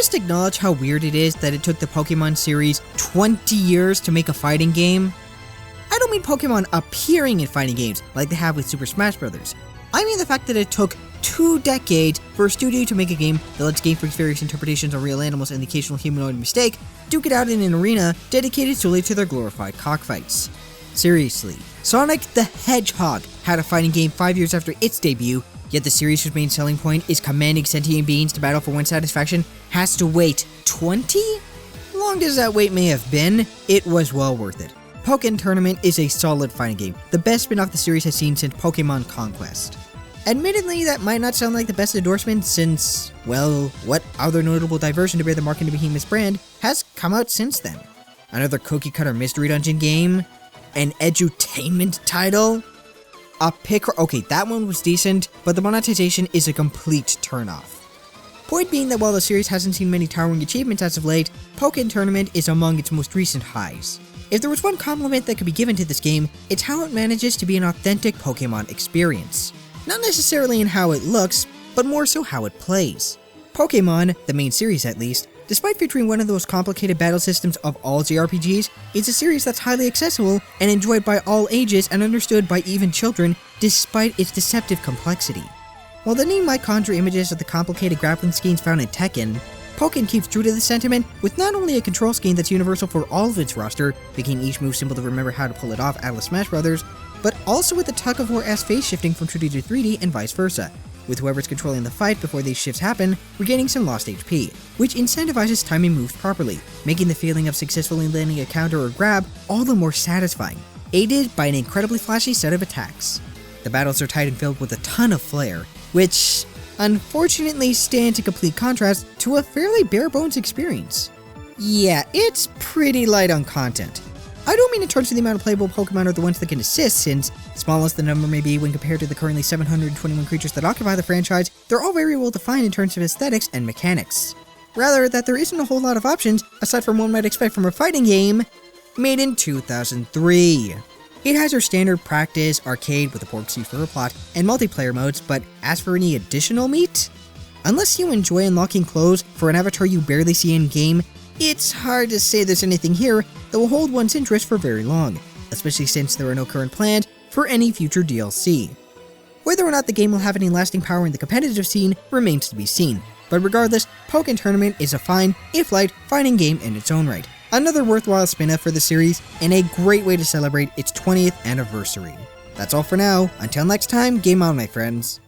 just acknowledge how weird it is that it took the Pokemon series 20 years to make a fighting game? I don't mean Pokemon appearing in fighting games like they have with Super Smash Bros. I mean the fact that it took 2 decades for a studio to make a game that lets Game Freak's various interpretations of real animals and the occasional humanoid mistake duke it out in an arena dedicated solely to their glorified cockfights. Seriously, Sonic the Hedgehog had a fighting game 5 years after its debut, yet the series whose main selling point is commanding sentient beings to battle for one's satisfaction has to wait 20? Long as that wait may have been, it was well worth it. Pokkén Tournament is a solid fighting game, the best spin-off the series has seen since Pokémon Conquest. Admittedly, that might not sound like the best endorsement since, well, what other notable diversion to bear the mark into Behemoth's brand has come out since then? Another cookie-cutter mystery dungeon game? An edutainment title? A okay, that one was decent, but the monetization is a complete turnoff. Point being that while the series hasn't seen many towering achievements as of late, Pokkén Tournament is among its most recent highs. If there was one compliment that could be given to this game, it's how it manages to be an authentic Pokemon experience. Not necessarily in how it looks, but more so how it plays. Pokemon, the main series at least, despite featuring one of the most complicated battle systems of all JRPGs, is a series that's highly accessible and enjoyed by all ages and understood by even children, despite its deceptive complexity. While the name might conjure images of the complicated grappling schemes found in Tekken, Pokkén keeps true to the sentiment with not only a control scheme that's universal for all of its roster, making each move simple to remember how to pull it off at Smash Bros., but also with the tug-of-war-esque phase shifting from 2D to 3D and vice versa, with whoever's controlling the fight before these shifts happen regaining some lost HP, which incentivizes timing moves properly, making the feeling of successfully landing a counter or grab all the more satisfying, aided by an incredibly flashy set of attacks. The battles are tight and filled with a ton of flair, which unfortunately stands in complete contrast to a fairly bare-bones experience. Yeah, it's pretty light on content. I don't mean in terms of the amount of playable Pokemon or the ones that can assist, since, small as the number may be when compared to the currently 721 creatures that occupy the franchise, they're all very well defined in terms of aesthetics and mechanics. Rather, that there isn't a whole lot of options, aside from one might expect from a fighting game, made in 2003. It has your standard practice, arcade with a port seat for a plot, and multiplayer modes, but as for any additional meat? Unless you enjoy unlocking clothes for an avatar you barely see in-game, it's hard to say there's anything here that will hold one's interest for very long, especially since there are no current plans for any future DLC. Whether or not the game will have any lasting power in the competitive scene remains to be seen, but regardless, Pokkén Tournament is a fine, if light, fighting game in its own right. Another worthwhile spin-off for the series, and a great way to celebrate its 20th anniversary. That's all for now. Until next time, game on, my friends.